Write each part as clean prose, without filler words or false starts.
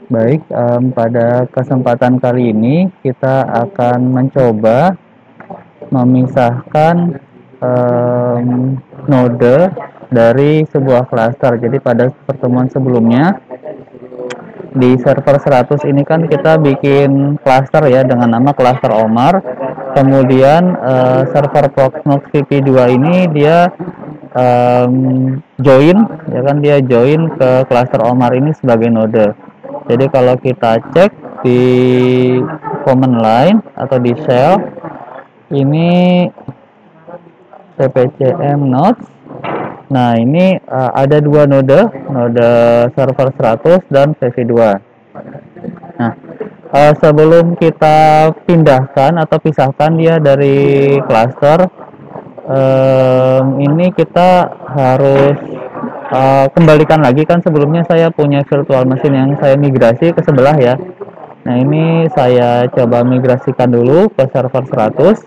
Baik, pada kesempatan kali ini kita akan mencoba memisahkan node dari sebuah klaster. Jadi pada pertemuan sebelumnya di server 100 ini kan kita bikin klaster ya dengan nama klaster Omar. Kemudian server Proxmox VP2 ini dia join ya kan, dia join ke klaster Omar ini sebagai node. Jadi kalau kita cek di command line atau di shell ini cpcm nodes. Nah, ini ada dua node, node server 100 dan VV2. Nah, sebelum kita pindahkan atau pisahkan dia dari cluster, ini kita harus kembalikan lagi, kan sebelumnya saya punya virtual machine yang saya migrasi ke sebelah ya. Nah, ini saya coba migrasikan dulu ke server 100.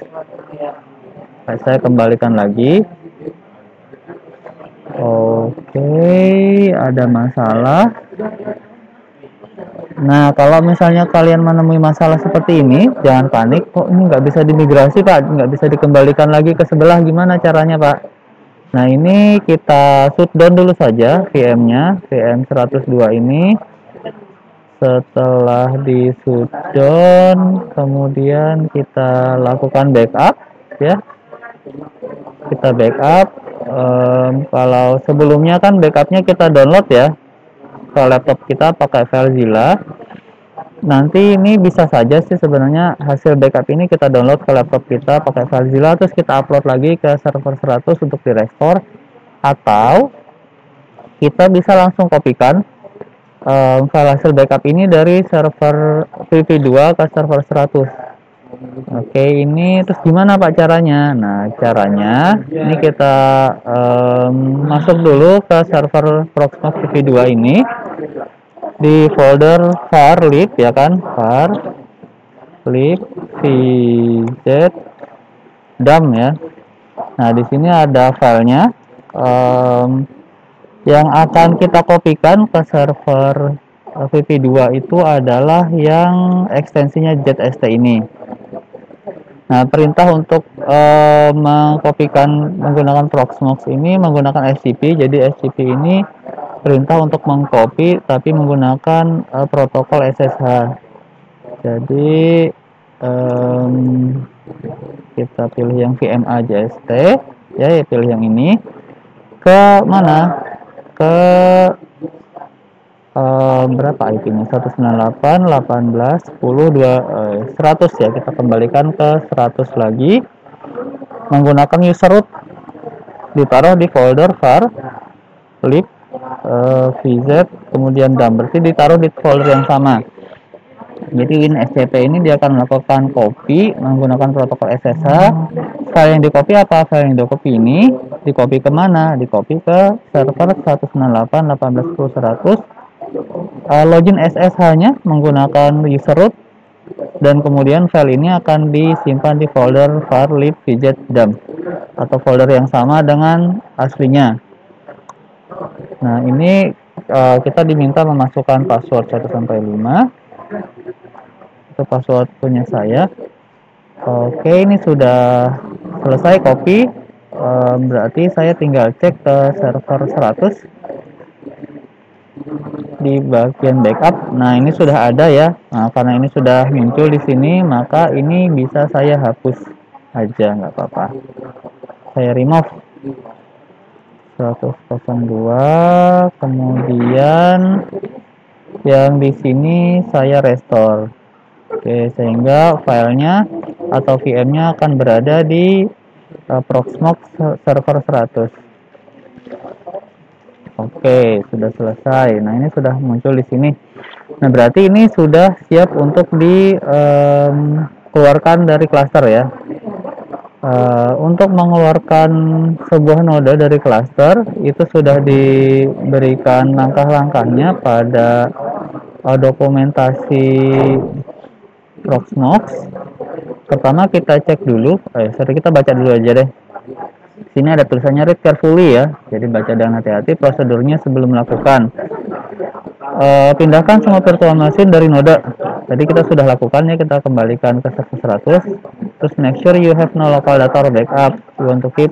Saya kembalikan lagi. Oke, ada masalah. Nah, kalau misalnya kalian menemui masalah seperti ini, jangan panik. Kok ini nggak bisa dimigrasi, Pak? Nggak bisa dikembalikan lagi ke sebelah. Gimana caranya, Pak? Nah, ini kita shutdown dulu saja VM-nya, VM 102 ini. Setelah di shutdown, kemudian kita lakukan backup, ya. Kita backup. Kalau sebelumnya kan backupnya kita download ya ke laptop kita pakai FileZilla. Nanti ini bisa saja sih sebenarnya hasil backup ini kita download ke laptop kita pakai FileZilla, terus kita upload lagi ke server 100 untuk direstore, atau kita bisa langsung kopikan file hasil backup ini dari server VP2 ke server 100. Oke, ini terus gimana Pak caranya? Nah, caranya ini kita masuk dulu ke server Proxmox VP2 ini di folder var lib ya kan, var lib vz dam ya. Nah, di sini ada filenya yang akan kita kopikan ke server VP2 itu adalah yang ekstensinya ZST ini. Nah, perintah untuk mengkopikan menggunakan Proxmox ini menggunakan SCP. Jadi SCP ini perintah untuk mengcopy tapi menggunakan protokol SSH. Jadi kita pilih yang VMA JST ya, pilih yang ini. Ke mana? Ke berapa IP-nya? 198, 18, 10, 100 ya. Kita kembalikan ke 100 lagi. Menggunakan user root ditaruh di folder var lib vz kemudian dam, berarti ditaruh di folder yang sama. Jadi WinSCP ini dia akan melakukan copy menggunakan protokol SSH. File yang di copy apa? File yang di copy ini di copy kemana? Di copy ke server 198, 18, 10, 100. Login SSH-nya menggunakan user root, dan kemudian file ini akan disimpan di folder var lib vz dam atau folder yang sama dengan aslinya. Nah, ini kita diminta memasukkan password 1 sampai 5. Itu password punya saya. Oke, ini sudah selesai copy. Berarti saya tinggal cek ke server 100 di bagian backup. Nah, ini sudah ada ya. Nah, karena ini sudah muncul di sini, maka ini bisa saya hapus aja, nggak apa-apa. Saya remove 102, kemudian yang di sini saya restore. Oke, sehingga filenya atau VM-nya akan berada di Proxmox server 100. Oke, sudah selesai. Nah, ini sudah muncul di sini. Nah, berarti ini sudah siap untuk dikeluarkan dari cluster ya. Untuk mengeluarkan sebuah node dari cluster itu sudah diberikan langkah-langkahnya pada dokumentasi Proxmox. Pertama kita cek dulu, kita baca dulu aja deh. Sini ada tulisannya read carefully ya, jadi baca dengan hati-hati prosedurnya sebelum melakukan. pindahkan semua virtual machine dari node. Tadi kita sudah lakukan ya, kita kembalikan ke server 100. Terus make sure you have no local data or backup. You want to keep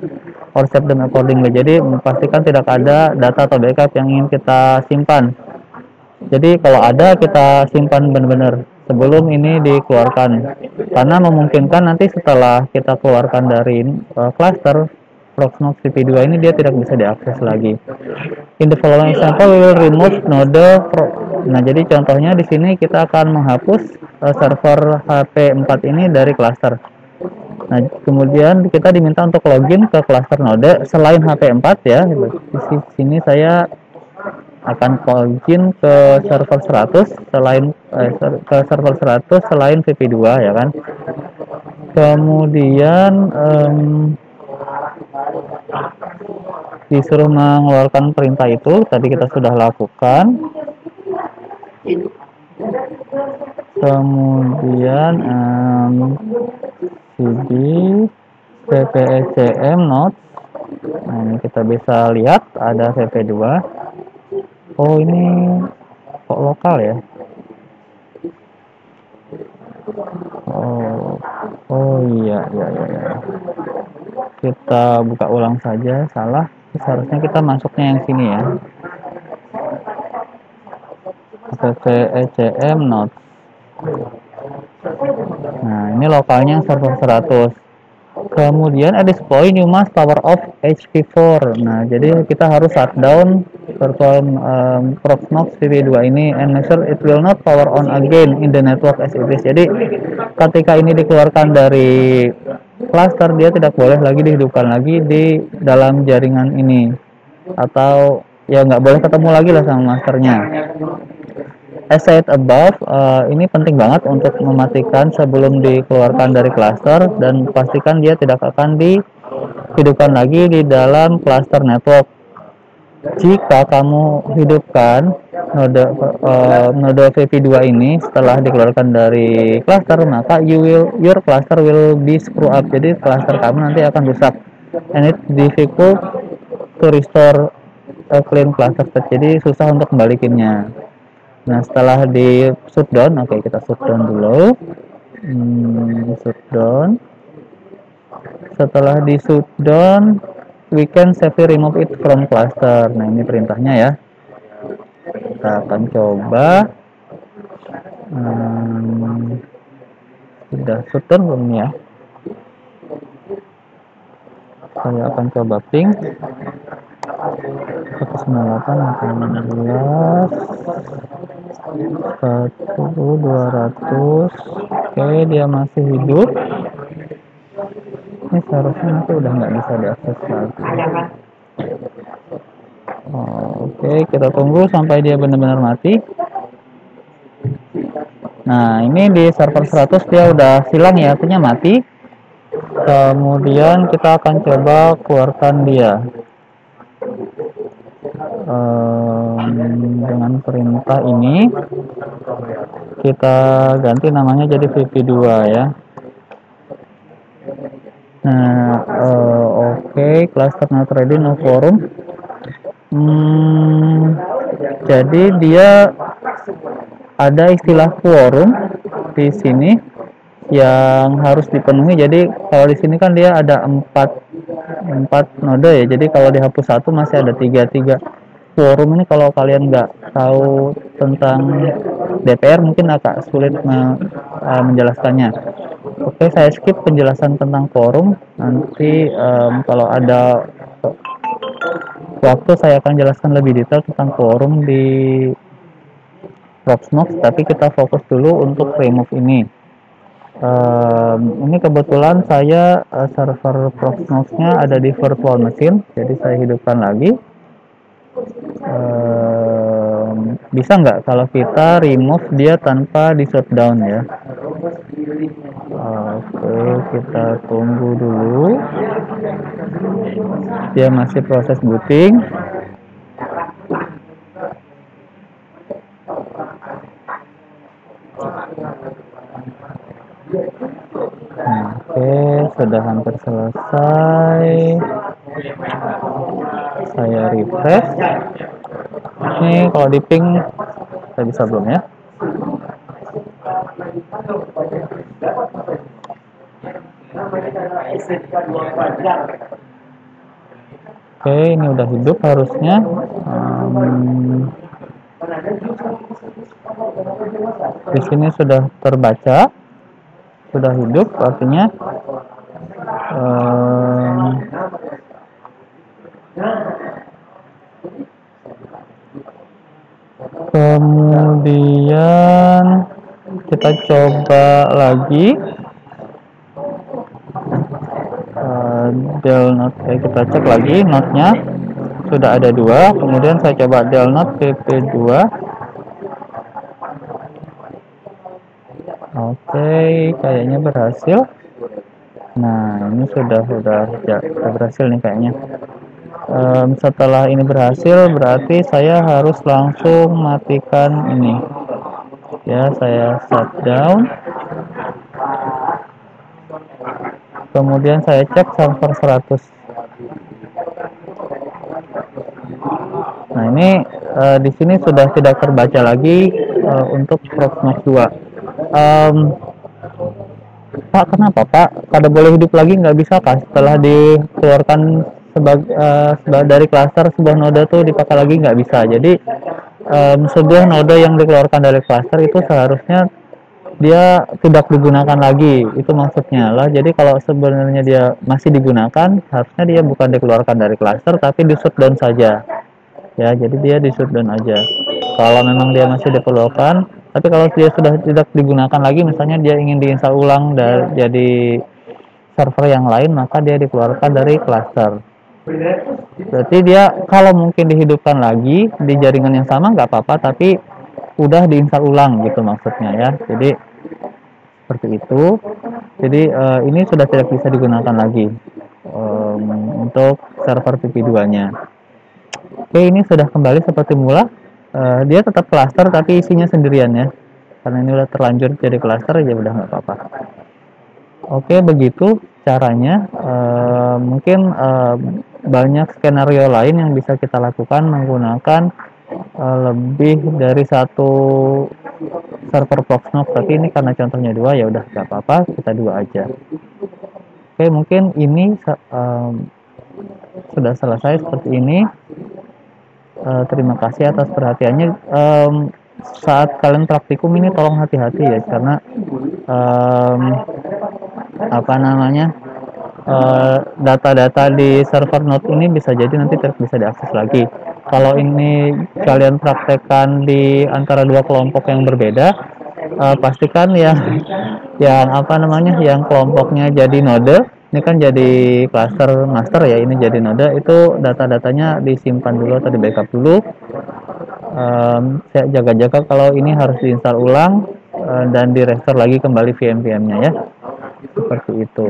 or save them accordingly. Jadi pastikan tidak ada data atau backup yang ingin kita simpan. Jadi kalau ada, kita simpan benar-benar sebelum ini dikeluarkan, karena memungkinkan nanti setelah kita keluarkan dari cluster Proxmox VP2 ini dia tidak bisa diakses lagi. In the following example, we will remove node Nah, jadi contohnya di sini kita akan menghapus server HP4 ini dari cluster. Nah, kemudian kita diminta untuk login ke cluster node selain HP4 ya. Di sini saya akan login ke server 100 selain ke server 100 selain VP2 ya kan. Kemudian disuruh mengeluarkan perintah itu, tadi kita sudah lakukan. Kemudian cd vpecm notes. Nah, ini kita bisa lihat ada vp2. Oh, ini kok lokal ya? Oh iya. Kita buka ulang saja, salah. Seharusnya kita masuknya yang sini ya. vpecm notes. Nah, ini lokalnya server 100. Kemudian at this point you must power off HP4. Nah, jadi kita harus shutdown virtual Proxmox VP2 ini and make sure it will not power on again in the network as it is. Jadi ketika ini dikeluarkan dari cluster, dia tidak boleh lagi dihidupkan lagi di dalam jaringan ini, atau ya nggak boleh ketemu lagi lah sama masternya. As said above, ini penting banget untuk mematikan sebelum dikeluarkan dari cluster, dan pastikan dia tidak akan dihidupkan lagi di dalam cluster network. Jika kamu hidupkan node VP2 ini setelah dikeluarkan dari cluster, maka your cluster will be screw up. Jadi cluster kamu nanti akan rusak, and it's difficult to restore a clean cluster state. Jadi susah untuk kembalikannya. Nah, setelah di shutdown, oke, kita shutdown dulu. Shutdown. Setelah di shutdown, we can safely remove it from cluster. Nah, ini perintahnya ya. Kita akan coba. Sudah shutdown belum ya? Saya akan coba ping 198.16.1.200. Oke, dia masih hidup. Ini seharusnya nanti udah nggak bisa diakses lagi. Oke, kita tunggu sampai dia benar-benar mati. Nah, ini di server 100 dia udah hilang ya, artinya mati. Kemudian kita akan coba keluarkan dia dengan perintah ini. Kita ganti namanya jadi VP2 ya. Nah, oke, cluster not ready, no forum. Jadi dia ada istilah quorum di sini yang harus dipenuhi. Jadi kalau di sini kan dia ada 4 node ya. Jadi kalau dihapus satu masih ada 3 quorum. Ini kalau kalian nggak tahu tentang DPR mungkin agak sulit menjelaskannya. Oke, saya skip penjelasan tentang quorum. Nanti kalau ada waktu saya akan jelaskan lebih detail tentang quorum di Proxmox, tapi kita fokus dulu untuk remove ini. Ini kebetulan saya server Proxmox-nya ada di virtual machine, jadi saya hidupkan lagi. Bisa nggak kalau kita remove dia tanpa di shutdown ya? Oke, kita tunggu dulu. Dia masih proses booting. Oke, sudah hampir selesai. Saya refresh. Ini kalau di ping Saya bisa belum ya? Oke, ini udah hidup harusnya. Di sini sudah terbaca, sudah hidup, artinya kemudian kita coba lagi del note, kita cek lagi notnya sudah ada 2. Kemudian saya coba del note pp2. Oke, kayaknya berhasil. Nah, ini sudah berhasil nih kayaknya. Setelah ini berhasil, berarti saya harus langsung matikan ini. Ya, saya shutdown. Kemudian saya cek server 100. Nah, ini di sini sudah tidak terbaca lagi untuk Proxmox 2. Pak, kenapa Pak? Pada boleh hidup lagi nggak bisa Kak? Setelah dikeluarkan dari klaster sebuah node tuh dipakai lagi nggak bisa. Jadi sebuah node yang dikeluarkan dari klaster itu seharusnya dia tidak digunakan lagi. Itu maksudnya lah. Jadi kalau sebenarnya dia masih digunakan, harusnya dia bukan dikeluarkan dari klaster tapi di shutdown saja. Ya, jadi dia di shutdown aja. Kalau memang dia masih diperlukan, tapi kalau dia sudah tidak digunakan lagi, misalnya dia ingin diinstal ulang jadi server yang lain, maka dia dikeluarkan dari cluster. Berarti dia kalau mungkin dihidupkan lagi di jaringan yang sama nggak apa-apa, tapi udah diinstal ulang gitu maksudnya ya. Jadi seperti itu. Jadi ini sudah tidak bisa digunakan lagi untuk server PP2-nya. Oke, ini sudah kembali seperti mula. Dia tetap cluster tapi isinya sendirian ya. Karena ini udah terlanjur jadi cluster ya udah nggak apa-apa. Oke, begitu caranya. Mungkin banyak skenario lain yang bisa kita lakukan menggunakan lebih dari satu server Proxmox. Tapi ini karena contohnya 2 ya udah nggak apa-apa, kita 2 aja. Oke, mungkin ini sudah selesai seperti ini. Terima kasih atas perhatiannya. Saat kalian praktikum ini tolong hati-hati ya, karena data-data di server node ini bisa jadi nanti tidak bisa diakses lagi. Kalau ini kalian praktekkan di antara 2 kelompok yang berbeda, pastikan ya yang kelompoknya jadi node, ini kan jadi cluster master ya, ini jadi node, itu data-datanya disimpan dulu atau di backup dulu. Saya jaga-jaga kalau ini harus diinstal ulang dan di restore lagi kembali VM-nya ya, seperti itu.